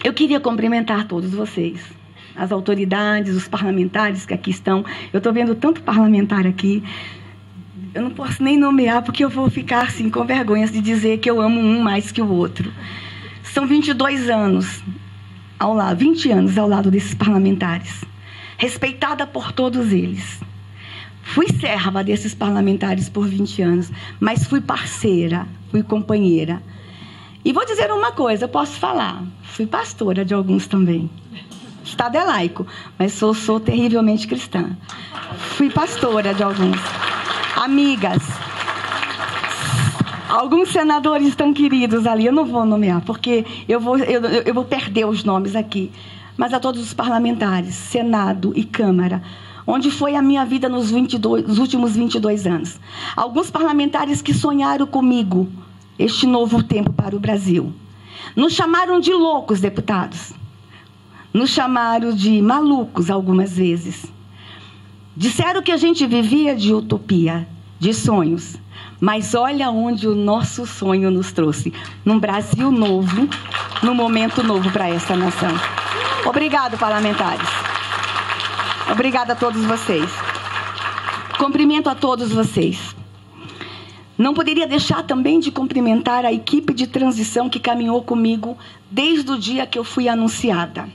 Eu queria cumprimentar todos vocês, as autoridades, os parlamentares que aqui estão. Eu estou vendo tanto parlamentar aqui. Eu não posso nem nomear, porque eu vou ficar assim, com vergonha de dizer que eu amo um mais que o outro. São 22 anos ao lado, 20 anos ao lado desses parlamentares, respeitada por todos eles. Fui serva desses parlamentares por 20 anos, mas fui parceira, fui companheira. E vou dizer uma coisa, eu posso falar, fui pastora de alguns também. O Estado é laico, mas sou terrivelmente cristã. Fui pastora de alguns. Amigas, alguns senadores tão queridos ali, eu não vou nomear, porque eu vou perder os nomes aqui, mas a todos os parlamentares, Senado e Câmara, onde foi a minha vida nos últimos 22 anos. Alguns parlamentares que sonharam comigo este novo tempo para o Brasil. Nos chamaram de loucos, deputados. Nos chamaram de malucos algumas vezes. Disseram que a gente vivia de utopia, de sonhos. Mas olha onde o nosso sonho nos trouxe. Num Brasil novo, num momento novo para essa nação. Obrigado, parlamentares. Obrigada a todos vocês. Cumprimento a todos vocês. Não poderia deixar também de cumprimentar a equipe de transição que caminhou comigo desde o dia que eu fui anunciada.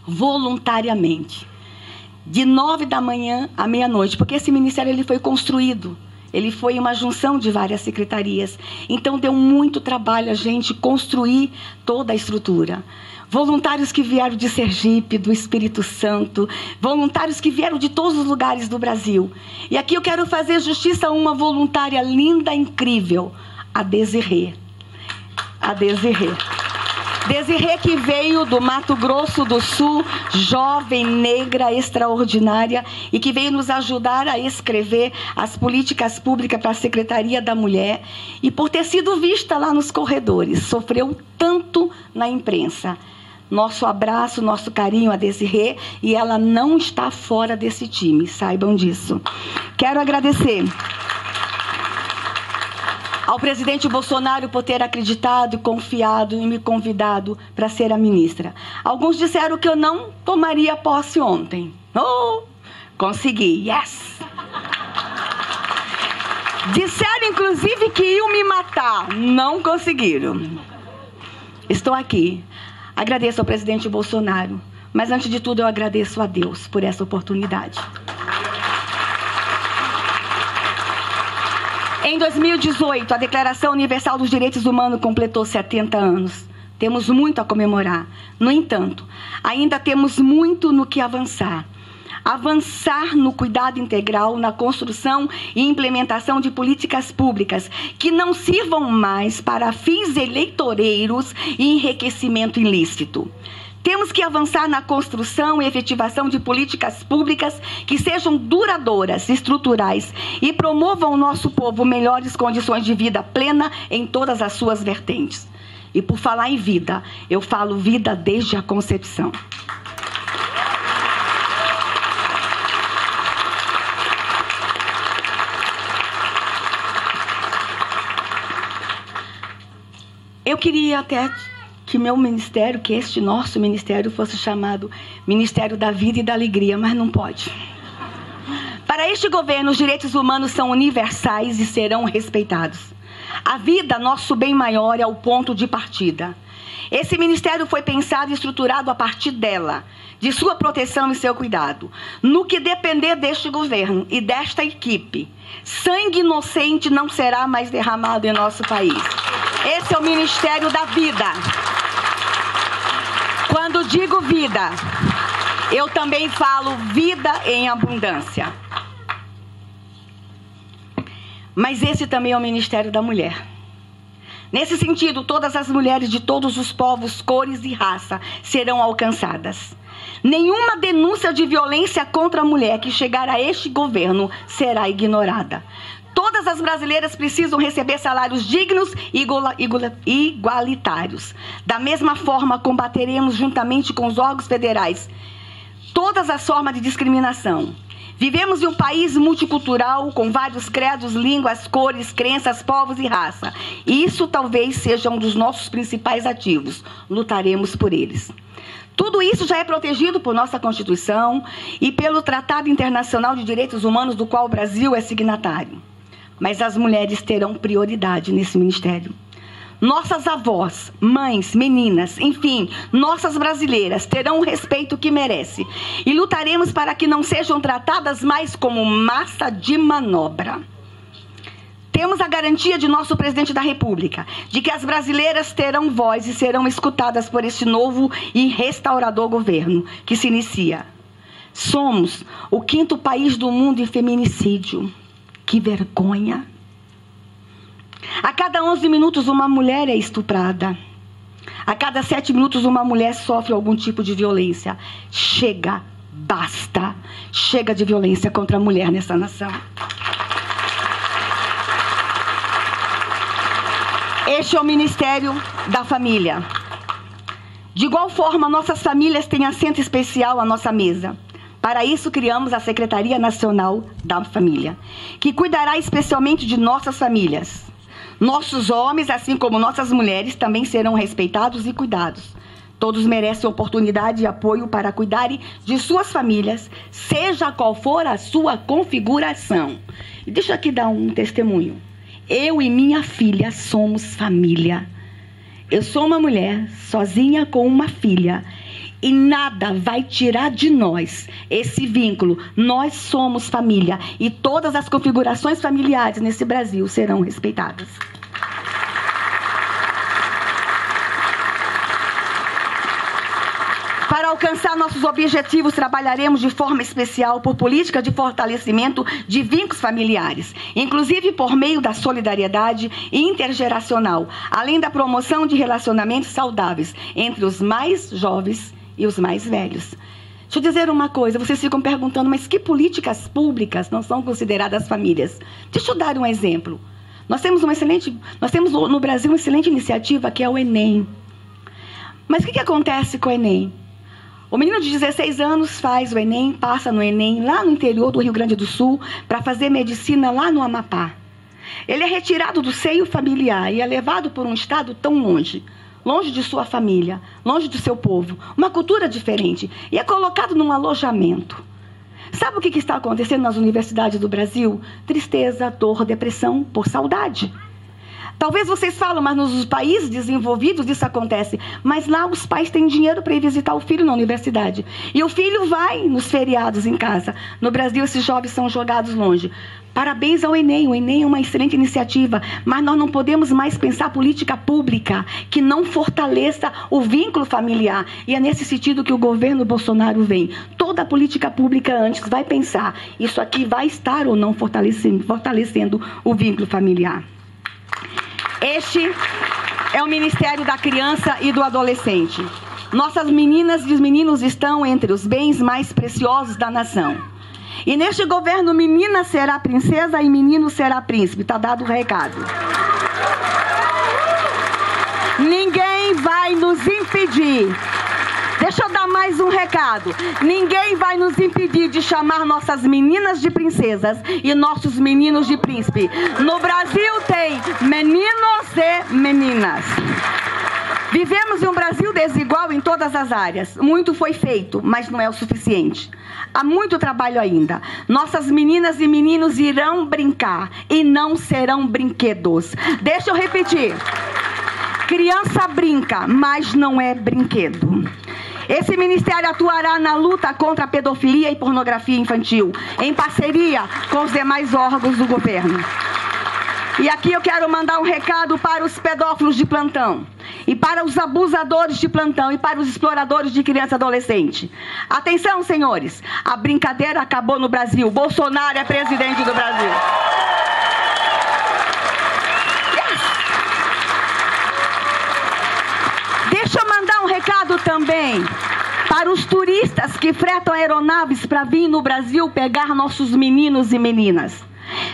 Voluntariamente. De 9 da manhã à meia-noite, porque esse ministério ele foi construído. Ele foi uma junção de várias secretarias. Então, deu muito trabalho a gente construir toda a estrutura. Voluntários que vieram de Sergipe, do Espírito Santo. Voluntários que vieram de todos os lugares do Brasil. E aqui eu quero fazer justiça a uma voluntária linda, incrível. A Desirê. A Desirê. Desirê, que veio do Mato Grosso do Sul, jovem, negra, extraordinária, e que veio nos ajudar a escrever as políticas públicas para a Secretaria da Mulher, e por ter sido vista lá nos corredores, sofreu tanto na imprensa. Nosso abraço, nosso carinho a Desirê, e ela não está fora desse time, saibam disso. Quero agradecer ao presidente Bolsonaro por ter acreditado e confiado e me convidado para ser a ministra. Alguns disseram que eu não tomaria posse ontem. Oh, consegui, yes! Disseram, inclusive, que iam me matar. Não conseguiram. Estou aqui. Agradeço ao presidente Bolsonaro, mas antes de tudo eu agradeço a Deus por essa oportunidade. Em 2018, a Declaração Universal dos Direitos Humanos completou 70 anos. Temos muito a comemorar. No entanto, ainda temos muito no que avançar. Avançar no cuidado integral, na construção e implementação de políticas públicas que não sirvam mais para fins eleitoreiros e enriquecimento ilícito. Temos que avançar na construção e efetivação de políticas públicas que sejam duradouras, estruturais e promovam ao nosso povo melhores condições de vida plena em todas as suas vertentes. E por falar em vida, eu falo vida desde a concepção. Eu queria até que meu ministério, que este nosso ministério fosse chamado Ministério da Vida e da Alegria, mas não pode. Para este governo, os direitos humanos são universais e serão respeitados. A vida, nosso bem maior, é o ponto de partida. Esse ministério foi pensado e estruturado a partir dela, de sua proteção e seu cuidado. No que depender deste governo e desta equipe, sangue inocente não será mais derramado em nosso país. Esse é o Ministério da Vida. Quando digo vida, eu também falo vida em abundância. Mas esse também é o Ministério da Mulher. Nesse sentido, todas as mulheres de todos os povos, cores e raça serão alcançadas. Nenhuma denúncia de violência contra a mulher que chegar a este governo será ignorada. Todas as brasileiras precisam receber salários dignos e igualitários. Da mesma forma, combateremos juntamente com os órgãos federais todas as formas de discriminação. Vivemos em um país multicultural, com vários credos, línguas, cores, crenças, povos e raça. E isso talvez seja um dos nossos principais ativos. Lutaremos por eles. Tudo isso já é protegido por nossa Constituição e pelo Tratado Internacional de Direitos Humanos, do qual o Brasil é signatário. Mas as mulheres terão prioridade nesse ministério. Nossas avós, mães, meninas, enfim, nossas brasileiras terão o respeito que merecem. E lutaremos para que não sejam tratadas mais como massa de manobra. Temos a garantia de nosso presidente da República, de que as brasileiras terão voz e serão escutadas por este novo e restaurador governo que se inicia. Somos o 5º país do mundo em feminicídio. Que vergonha! A cada 11 minutos uma mulher é estuprada. A cada 7 minutos uma mulher sofre algum tipo de violência. Chega, basta. Chega de violência contra a mulher nessa nação. Este é o Ministério da Família. De igual forma, nossas famílias têm assento especial à nossa mesa. Para isso, criamos a Secretaria Nacional da Família, que cuidará especialmente de nossas famílias. Nossos homens, assim como nossas mulheres, também serão respeitados e cuidados. Todos merecem oportunidade e apoio para cuidarem de suas famílias, seja qual for a sua configuração. E deixa eu aqui dar um testemunho. Eu e minha filha somos família. Eu sou uma mulher sozinha com uma filha. E nada vai tirar de nós esse vínculo. Nós somos família. E todas as configurações familiares nesse Brasil serão respeitadas. Para alcançar nossos objetivos, trabalharemos de forma especial por política de fortalecimento de vínculos familiares, inclusive por meio da solidariedade intergeracional, além da promoção de relacionamentos saudáveis entre os mais jovens e os mais velhos. Deixa eu dizer uma coisa, vocês ficam perguntando, mas que políticas públicas não são consideradas famílias? Deixa eu dar um exemplo. Nós temos no Brasil uma excelente iniciativa que é o Enem. Mas o que acontece com o Enem? O menino de 16 anos faz o Enem, passa no Enem lá no interior do Rio Grande do Sul para fazer medicina lá no Amapá. Ele é retirado do seio familiar e é levado por um estado tão longe. Longe de sua família, longe do seu povo, uma cultura diferente, e é colocado num alojamento. Sabe o que está acontecendo nas universidades do Brasil? Tristeza, dor, depressão por saudade. Talvez vocês falam, mas nos países desenvolvidos isso acontece. Mas lá os pais têm dinheiro para ir visitar o filho na universidade. E o filho vai nos feriados em casa. No Brasil, esses jovens são jogados longe. Parabéns ao Enem. O Enem é uma excelente iniciativa. Mas nós não podemos mais pensar política pública que não fortaleça o vínculo familiar. E é nesse sentido que o governo Bolsonaro vem. Toda a política pública antes vai pensar. Isso aqui vai estar ou não fortalecendo o vínculo familiar. Este é o Ministério da Criança e do Adolescente. Nossas meninas e os meninos estão entre os bens mais preciosos da nação. E neste governo, menina será princesa e menino será príncipe. Está dado o recado. Ninguém vai nos impedir. Deixa eu dar mais um recado. Ninguém vai nos impedir de chamar nossas meninas de princesas e nossos meninos de príncipe. No Brasil tem meninos e meninas. Vivemos em um Brasil desigual em todas as áreas. Muito foi feito, mas não é o suficiente. Há muito trabalho ainda. Nossas meninas e meninos irão brincar e não serão brinquedos. Deixa eu repetir. Criança brinca, mas não é brinquedo. Esse ministério atuará na luta contra a pedofilia e pornografia infantil, em parceria com os demais órgãos do governo. E aqui eu quero mandar um recado para os pedófilos de plantão, e para os abusadores de plantão, e para os exploradores de criança e adolescente. Atenção, senhores, a brincadeira acabou no Brasil. Bolsonaro é presidente do Brasil. Deixa eu mandar um recado também para os turistas que fretam aeronaves para vir no Brasil pegar nossos meninos e meninas.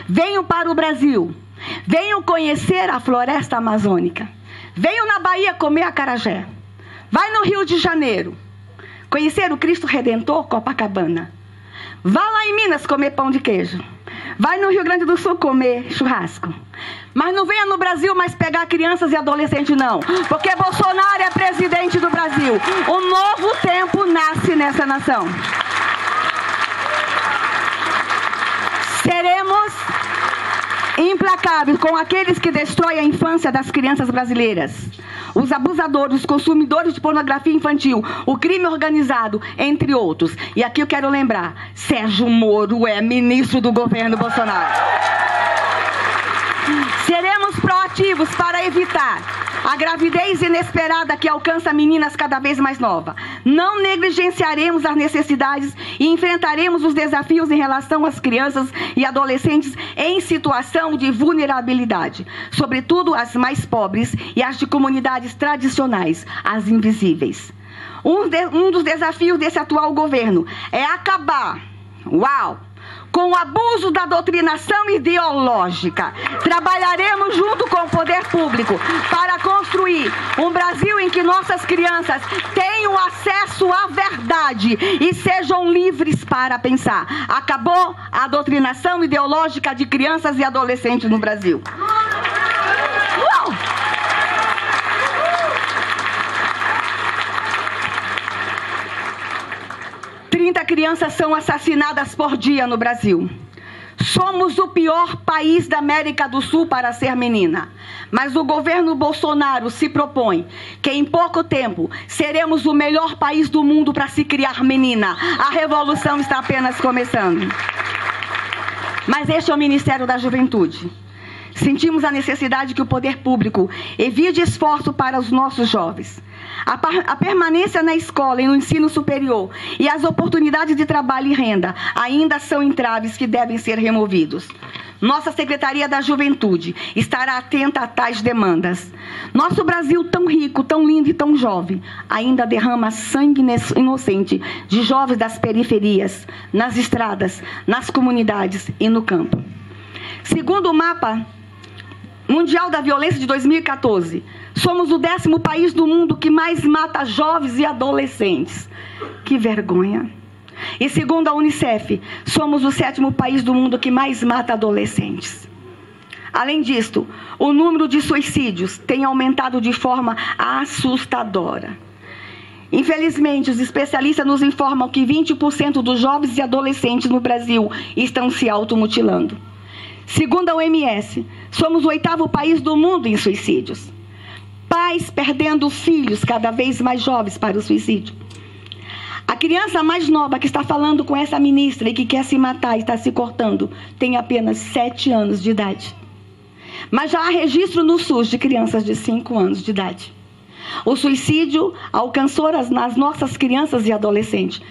Venham para o Brasil. Venham conhecer a floresta amazônica. Venham na Bahia comer acarajé. Vai no Rio de Janeiro conhecer o Cristo Redentor Copacabana. Vá lá em Minas comer pão de queijo. Vai no Rio Grande do Sul comer churrasco. Mas não venha no Brasil mais pegar crianças e adolescentes, não. Porque Bolsonaro é presidente do Brasil. Um novo tempo nasce nessa nação. Seremos implacáveis com aqueles que destroem a infância das crianças brasileiras. Os abusadores, os consumidores de pornografia infantil, o crime organizado, entre outros. E aqui eu quero lembrar, Sérgio Moro é ministro do governo Bolsonaro. Seremos proativos para evitar a gravidez inesperada que alcança meninas cada vez mais novas. Não negligenciaremos as necessidades e enfrentaremos os desafios em relação às crianças e adolescentes em situação de vulnerabilidade, sobretudo as mais pobres e as de comunidades tradicionais, as invisíveis. Um dos desafios desse atual governo é acabar, com o abuso da doutrinação ideológica. Trabalharemos junto com o poder público para construir um Brasil em que nossas crianças tenham acesso à verdade e sejam livres para pensar. Acabou a doutrinação ideológica de crianças e adolescentes no Brasil. 30 crianças são assassinadas por dia no Brasil. Somos o pior país da América do Sul para ser menina. Mas o governo Bolsonaro se propõe que em pouco tempo seremos o melhor país do mundo para se criar menina. A revolução está apenas começando. Mas este é o Ministério da Juventude. Sentimos a necessidade que o poder público evite esforço para os nossos jovens. A permanência na escola e no ensino superior e as oportunidades de trabalho e renda ainda são entraves que devem ser removidos. Nossa Secretaria da Juventude estará atenta a tais demandas. Nosso Brasil tão rico, tão lindo e tão jovem, ainda derrama sangue inocente de jovens das periferias, nas estradas, nas comunidades e no campo. Segundo o mapa mundial da violência de 2014, somos o 10º país do mundo que mais mata jovens e adolescentes. Que vergonha. E segundo a Unicef, somos o 7º país do mundo que mais mata adolescentes. Além disto, o número de suicídios tem aumentado de forma assustadora. Infelizmente, os especialistas nos informam que 20% dos jovens e adolescentes no Brasil estão se automutilando. Segundo a OMS, somos o 8º país do mundo em suicídios. Pais perdendo filhos cada vez mais jovens para o suicídio. A criança mais nova que está falando com essa ministra e que quer se matar e está se cortando tem apenas 7 anos de idade. Mas já há registro no SUS de crianças de 5 anos de idade. O suicídio alcançou nas nossas crianças e adolescentes.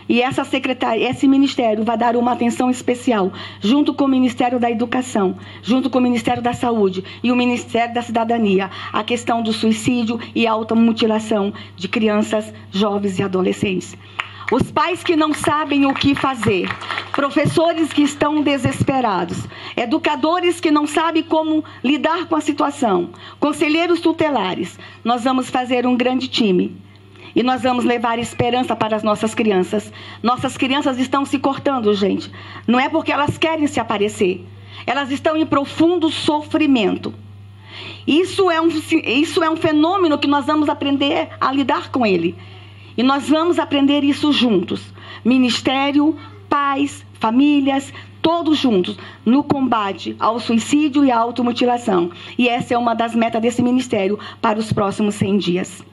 E essa secretaria, esse ministério vai dar uma atenção especial, junto com o Ministério da Educação, junto com o Ministério da Saúde e o Ministério da Cidadania, a questão do suicídio e automutilação de crianças, jovens e adolescentes. Os pais que não sabem o que fazer, professores que estão desesperados, educadores que não sabem como lidar com a situação, conselheiros tutelares, nós vamos fazer um grande time. E nós vamos levar esperança para as nossas crianças. Nossas crianças estão se cortando, gente. Não é porque elas querem se aparecer. Elas estão em profundo sofrimento. Isso é um fenômeno que nós vamos aprender a lidar com ele. E nós vamos aprender isso juntos. Ministério, pais, famílias, todos juntos, no combate ao suicídio e à automutilação. E essa é uma das metas desse ministério para os próximos 100 dias.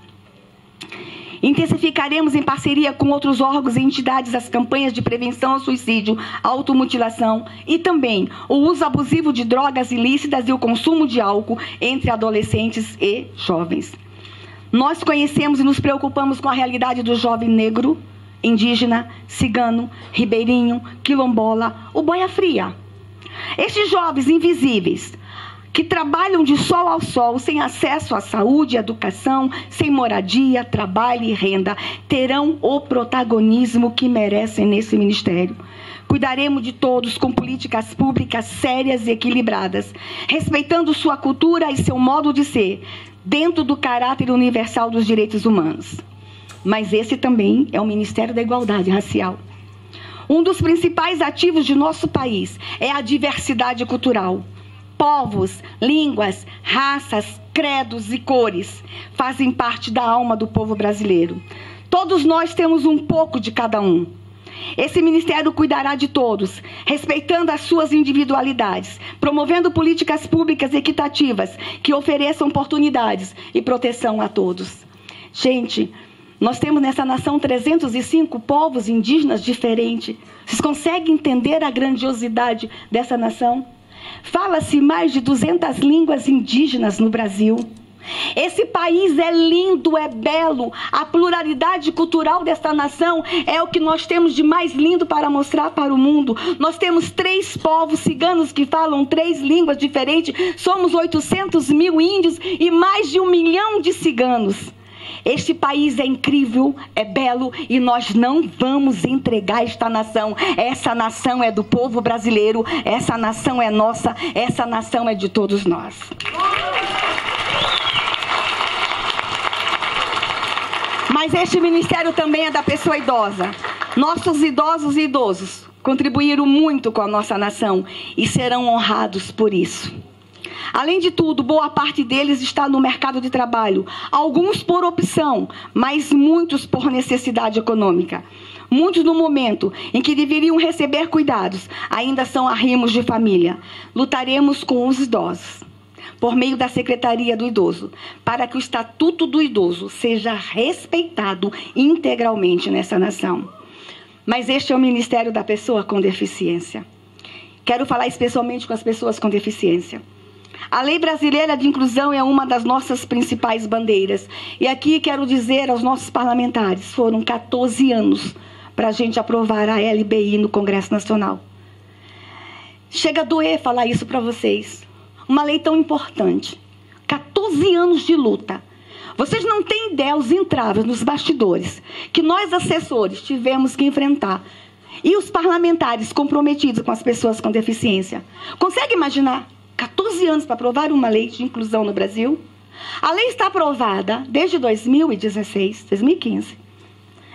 Intensificaremos em parceria com outros órgãos e entidades as campanhas de prevenção ao suicídio, automutilação e também o uso abusivo de drogas ilícitas e o consumo de álcool entre adolescentes e jovens. Nós conhecemos e nos preocupamos com a realidade do jovem negro, indígena, cigano, ribeirinho, quilombola, o boia fria. Estes jovens invisíveis, que trabalham de sol ao sol, sem acesso à saúde, educação, sem moradia, trabalho e renda, terão o protagonismo que merecem nesse ministério. Cuidaremos de todos com políticas públicas sérias e equilibradas, respeitando sua cultura e seu modo de ser, dentro do caráter universal dos direitos humanos. Mas esse também é o Ministério da Igualdade Racial. Um dos principais ativos de nosso país é a diversidade cultural. Povos, línguas, raças, credos e cores fazem parte da alma do povo brasileiro. Todos nós temos um pouco de cada um. Esse ministério cuidará de todos, respeitando as suas individualidades, promovendo políticas públicas equitativas que ofereçam oportunidades e proteção a todos. Gente, nós temos nessa nação 305 povos indígenas diferentes. Vocês conseguem entender a grandiosidade dessa nação? Fala-se mais de 200 línguas indígenas no Brasil. Esse país é lindo, é belo. A pluralidade cultural desta nação é o que nós temos de mais lindo para mostrar para o mundo. Nós temos 3 povos ciganos que falam 3 línguas diferentes. Somos 800 mil índios e mais de 1 milhão de ciganos. Este país é incrível, é belo e nós não vamos entregar esta nação. Essa nação é do povo brasileiro, essa nação é nossa, essa nação é de todos nós. Mas este ministério também é da pessoa idosa. Nossos idosos e idosos contribuíram muito com a nossa nação e serão honrados por isso. Além de tudo, boa parte deles está no mercado de trabalho. Alguns por opção, mas muitos por necessidade econômica. Muitos no momento em que deveriam receber cuidados, ainda são arrimos de família. Lutaremos com os idosos, por meio da Secretaria do Idoso, para que o Estatuto do Idoso seja respeitado integralmente nessa nação. Mas este é o Ministério da Pessoa com Deficiência. Quero falar especialmente com as pessoas com deficiência. A Lei Brasileira de Inclusão é uma das nossas principais bandeiras. E aqui quero dizer aos nossos parlamentares, foram 14 anos para a gente aprovar a LBI no Congresso Nacional. Chega a doer falar isso para vocês. Uma lei tão importante. 14 anos de luta. Vocês não têm ideia os entraves nos bastidores que nós, assessores, tivemos que enfrentar. E os parlamentares comprometidos com as pessoas com deficiência. Consegue imaginar? 14 anos para aprovar uma lei de inclusão no Brasil. A lei está aprovada desde 2016, 2015.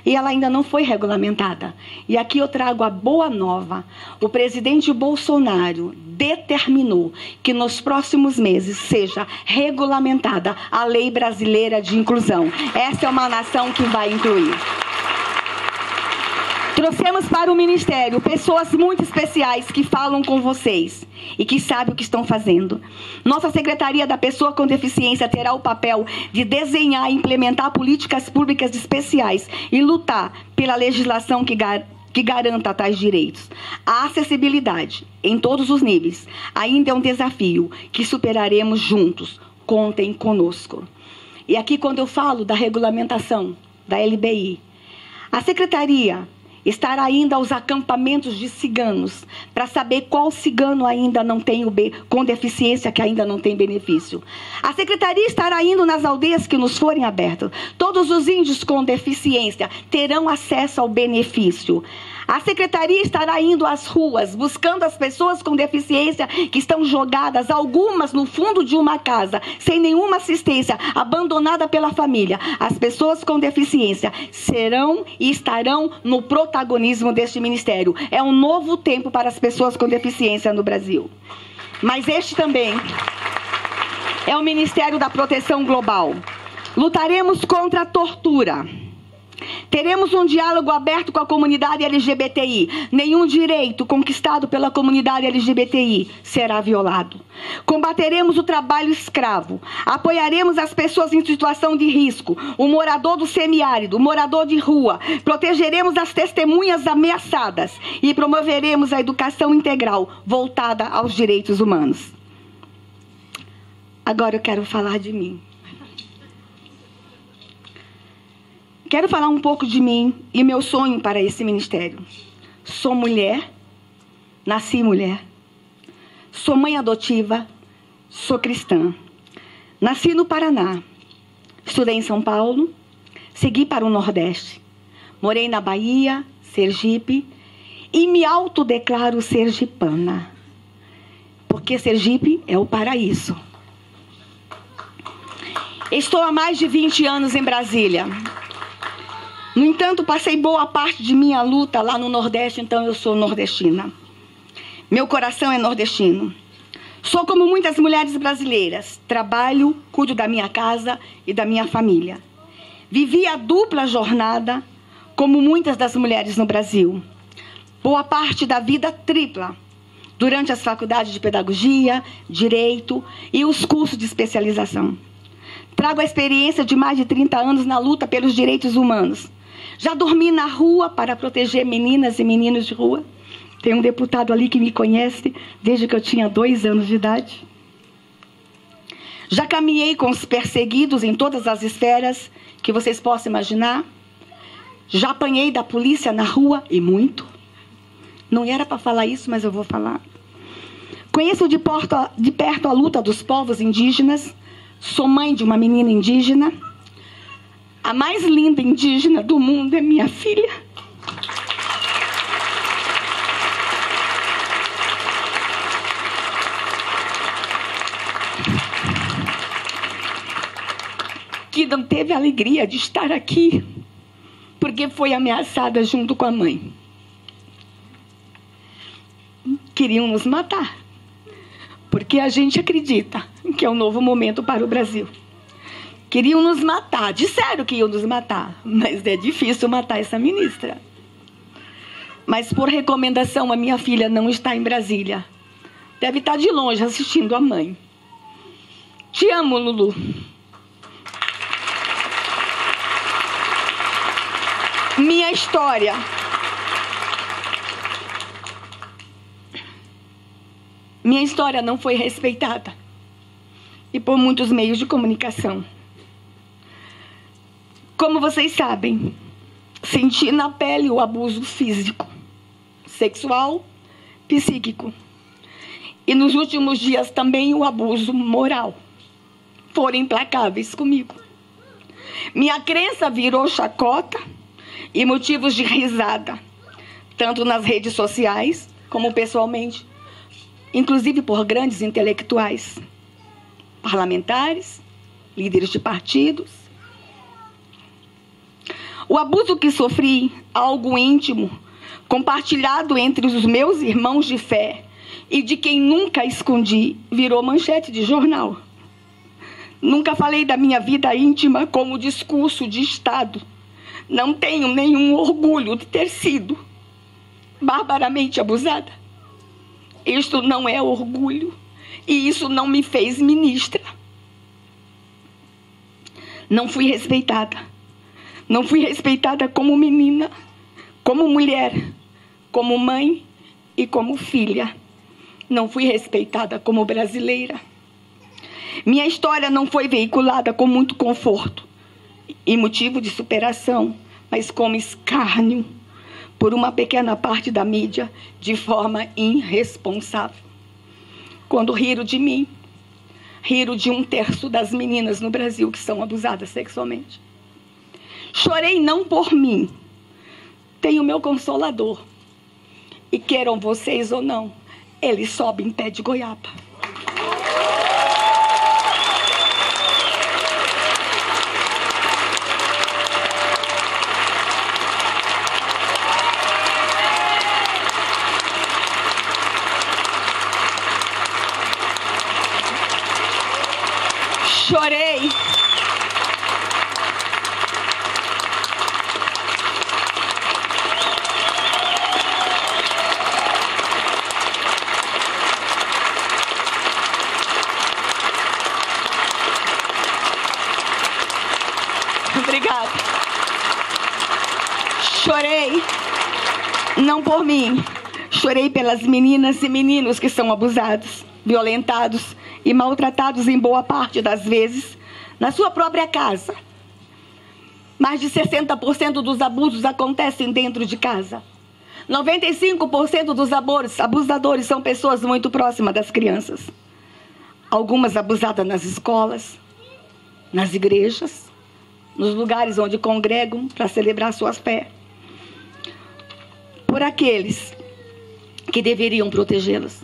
E ela ainda não foi regulamentada. E aqui eu trago a boa nova. O presidente Bolsonaro determinou que nos próximos meses seja regulamentada a Lei Brasileira de Inclusão. Essa é uma nação que vai incluir. Trouxemos para o Ministério pessoas muito especiais que falam com vocês e que sabem o que estão fazendo. Nossa Secretaria da Pessoa com Deficiência terá o papel de desenhar e implementar políticas públicas especiais e lutar pela legislação que garanta tais direitos. A acessibilidade, em todos os níveis, ainda é um desafio que superaremos juntos. Contem conosco. E aqui, quando eu falo da regulamentação da LBI, a Secretaria estará ainda aos acampamentos de ciganos, para saber qual cigano ainda não tem com deficiência, que ainda não tem benefício. A Secretaria estará indo nas aldeias que nos forem abertas. Todos os índios com deficiência terão acesso ao benefício. A Secretaria estará indo às ruas, buscando as pessoas com deficiência que estão jogadas, algumas no fundo de uma casa, sem nenhuma assistência, abandonada pela família. As pessoas com deficiência serão e estarão no protagonismo deste ministério. É um novo tempo para as pessoas com deficiência no Brasil. Mas este também é o Ministério da Proteção Global. Lutaremos contra a tortura. Teremos um diálogo aberto com a comunidade LGBTI. Nenhum direito conquistado pela comunidade LGBTI será violado. Combateremos o trabalho escravo. Apoiaremos as pessoas em situação de risco, o morador do semiárido, o morador de rua. Protegeremos as testemunhas ameaçadas e promoveremos a educação integral voltada aos direitos humanos. Agora eu quero falar de mim. Quero falar um pouco de mim e meu sonho para esse ministério. Sou mulher, nasci mulher, sou mãe adotiva, sou cristã. Nasci no Paraná, estudei em São Paulo, segui para o Nordeste. Morei na Bahia, Sergipe e me autodeclaro sergipana, porque Sergipe é o paraíso. Estou há mais de 20 anos em Brasília. No entanto, passei boa parte de minha luta lá no Nordeste, então eu sou nordestina. Meu coração é nordestino. Sou como muitas mulheres brasileiras. Trabalho, cuido da minha casa e da minha família. Vivi a dupla jornada, como muitas das mulheres no Brasil. Boa parte da vida tripla, durante as faculdades de pedagogia, direito e os cursos de especialização. Trago a experiência de mais de 30 anos na luta pelos direitos humanos. Já dormi na rua para proteger meninas e meninos de rua. Tem um deputado ali que me conhece desde que eu tinha 2 anos de idade. Já caminhei com os perseguidos em todas as esferas que vocês possam imaginar. Já apanhei da polícia na rua, e muito. Não era para falar isso, mas eu vou falar. Conheço de perto a luta dos povos indígenas. Sou mãe de uma menina indígena. A mais linda indígena do mundo é minha filha. Que não teve a alegria de estar aqui, porque foi ameaçada junto com a mãe. Queriam nos matar, porque a gente acredita que é um novo momento para o Brasil. Queriam nos matar, disseram que iam nos matar, mas é difícil matar essa ministra. Mas por recomendação, a minha filha não está em Brasília. Deve estar de longe assistindo a mãe. Te amo, Lulu. Minha história. Minha história não foi respeitada. E por muitos meios de comunicação. Como vocês sabem, senti na pele o abuso físico, sexual, psíquico. E nos últimos dias também o abuso moral. Foram implacáveis comigo. Minha crença virou chacota e motivos de risada, tanto nas redes sociais como pessoalmente, inclusive por grandes intelectuais, parlamentares, líderes de partidos. O abuso que sofri, algo íntimo, compartilhado entre os meus irmãos de fé e de quem nunca escondi, virou manchete de jornal. Nunca falei da minha vida íntima como discurso de Estado. Não tenho nenhum orgulho de ter sido barbaramente abusada. Isto não é orgulho e isso não me fez ministra. Não fui respeitada. Não fui respeitada como menina, como mulher, como mãe e como filha. Não fui respeitada como brasileira. Minha história não foi veiculada com muito conforto e motivo de superação, mas como escárnio por uma pequena parte da mídia de forma irresponsável. Quando riram de mim, riram de 1/3 das meninas no Brasil que são abusadas sexualmente. Chorei não por mim. Tenho meu consolador. E queiram vocês ou não, ele sobe em pé de goiaba. Chorei. Obrigada. Chorei, não por mim. Chorei pelas meninas e meninos que são abusados, violentados e maltratados em boa parte das vezes na sua própria casa. Mais de 60% dos abusos acontecem dentro de casa. 95% dos abusadores são pessoas muito próximas das crianças. Algumas abusadas nas escolas, nas igrejas, nos lugares onde congregam para celebrar sua fé. Por aqueles que deveriam protegê-los.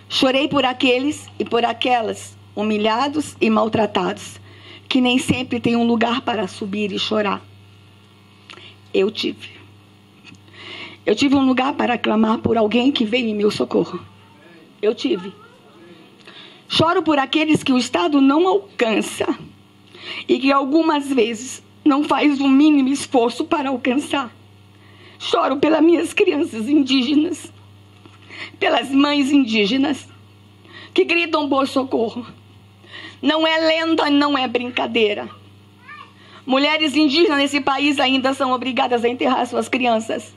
Chorei por aqueles e por aquelas humilhados e maltratados, que nem sempre têm um lugar para subir e chorar. Eu tive. Eu tive um lugar para clamar por alguém que veio em meu socorro. Eu tive. Choro por aqueles que o Estado não alcança e que algumas vezes não faz o mínimo esforço para alcançar. Choro pelas minhas crianças indígenas, pelas mães indígenas que gritam por socorro. Não é lenda, não é brincadeira. Mulheres indígenas nesse país ainda são obrigadas a enterrar suas crianças.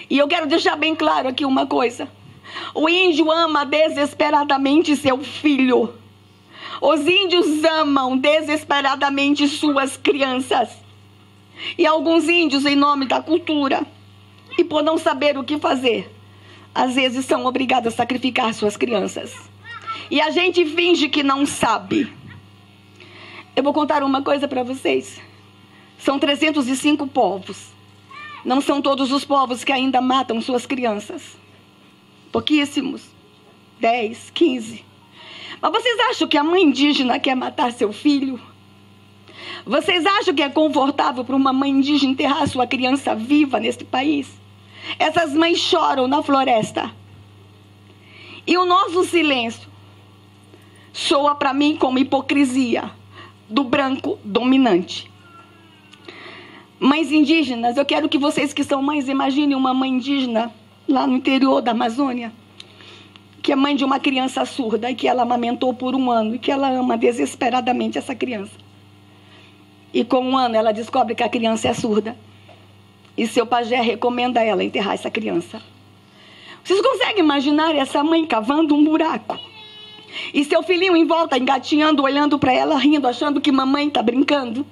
E eu quero deixar bem claro aqui uma coisa. O índio ama desesperadamente seu filho. Os índios amam desesperadamente suas crianças. E alguns índios, em nome da cultura, e por não saber o que fazer, às vezes são obrigados a sacrificar suas crianças. E a gente finge que não sabe. Eu vou contar uma coisa para vocês. São 305 povos. Não são todos os povos que ainda matam suas crianças. Pouquíssimos. 10, 15. Mas vocês acham que a mãe indígena quer matar seu filho? Vocês acham que é confortável para uma mãe indígena enterrar sua criança viva neste país? Essas mães choram na floresta. E o nosso silêncio soa para mim como hipocrisia do branco dominante. Mães indígenas, eu quero que vocês que são mães imaginem uma mãe indígena lá no interior da Amazônia, que é mãe de uma criança surda e que ela amamentou por 1 ano e que ela ama desesperadamente essa criança. E com 1 ano ela descobre que a criança é surda e seu pajé recomenda a ela enterrar essa criança. Vocês conseguem imaginar essa mãe cavando um buraco e seu filhinho em volta engatinhando, olhando para ela, rindo, achando que mamãe está brincando?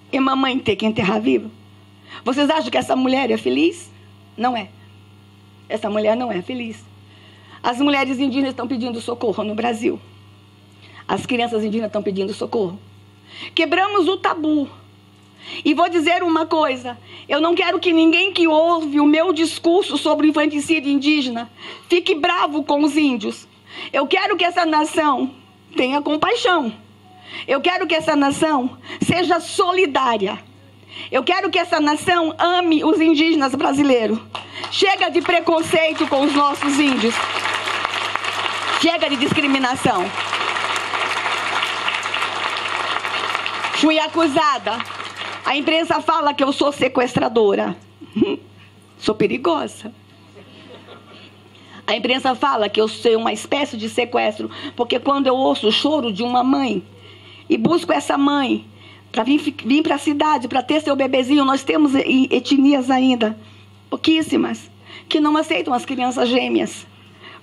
E mamãe ter que enterrar viva? Vocês acham que essa mulher é feliz? Não é. Essa mulher não é feliz. As mulheres indígenas estão pedindo socorro no Brasil. As crianças indígenas estão pedindo socorro. Quebramos o tabu. E vou dizer uma coisa. Eu não quero que ninguém que ouve o meu discurso sobre o infanticídio indígena fique bravo com os índios. Eu quero que essa nação tenha compaixão. Eu quero que essa nação seja solidária. Eu quero que essa nação ame os indígenas brasileiros. Chega de preconceito com os nossos índios. Chega de discriminação. Fui acusada. A imprensa fala que eu sou sequestradora. Sou perigosa. A imprensa fala que eu sou uma espécie de sequestro, porque quando eu ouço o choro de uma mãe e busco essa mãe para vir para a cidade, para ter seu bebezinho, nós temos etnias ainda, pouquíssimas, que não aceitam as crianças gêmeas.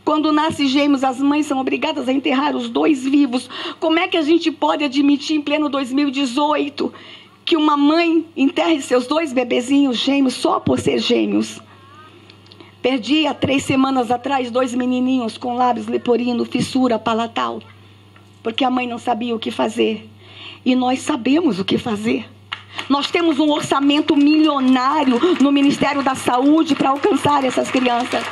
Quando nascem gêmeos, as mães são obrigadas a enterrar os 2 vivos. Como é que a gente pode admitir em pleno 2018 que uma mãe enterre seus 2 bebezinhos gêmeos só por ser gêmeos? Perdi há 3 semanas atrás 2 menininhos com lábios leporino, fissura palatal, porque a mãe não sabia o que fazer. E nós sabemos o que fazer. Nós temos um orçamento milionário no Ministério da Saúde para alcançar essas crianças.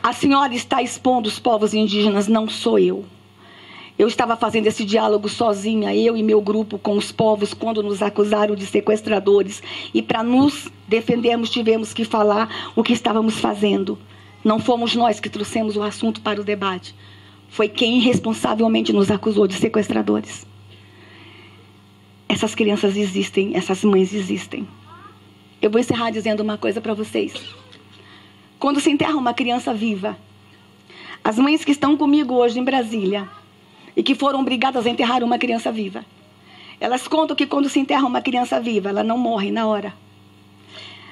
A senhora está expondo os povos indígenas, não sou eu. Eu estava fazendo esse diálogo sozinha, eu e meu grupo, com os povos, quando nos acusaram de sequestradores. E para nos defendermos, tivemos que falar o que estávamos fazendo. Não fomos nós que trouxemos o assunto para o debate. Foi quem irresponsavelmente nos acusou de sequestradores. Essas crianças existem, essas mães existem. Eu vou encerrar dizendo uma coisa para vocês. Quando se enterra uma criança viva, as mães que estão comigo hoje em Brasília e que foram obrigadas a enterrar uma criança viva, elas contam que quando se enterra uma criança viva, ela não morre na hora.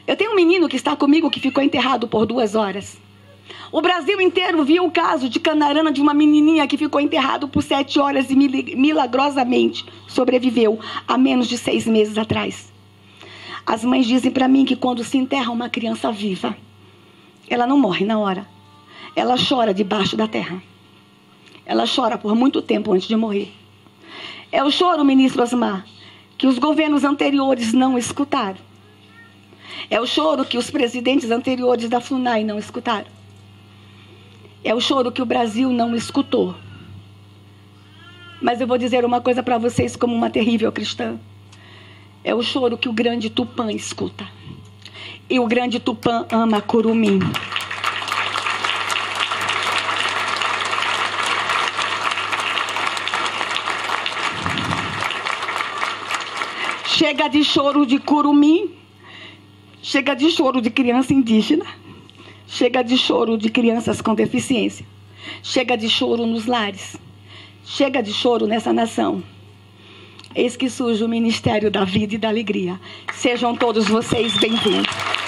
Eu tenho um menino que está comigo que ficou enterrado por 2 horas. O Brasil inteiro viu o caso de Canarana, de uma menininha que ficou enterrado por 7 horas e milagrosamente sobreviveu há menos de 6 meses atrás. As mães dizem para mim que quando se enterra uma criança viva, ela não morre na hora. Ela chora debaixo da terra. Ela chora por muito tempo antes de morrer. É o choro, ministro Osmar, que os governos anteriores não escutaram. É o choro que os presidentes anteriores da FUNAI não escutaram. É o choro que o Brasil não escutou. Mas eu vou dizer uma coisa para vocês como uma terrível cristã. É o choro que o grande Tupã escuta. E o grande Tupã ama curumim. Chega de choro de curumim. Chega de choro de criança indígena. Chega de choro de crianças com deficiência. Chega de choro nos lares. Chega de choro nessa nação. Eis que surge o Ministério da Vida e da Alegria. Sejam todos vocês bem-vindos.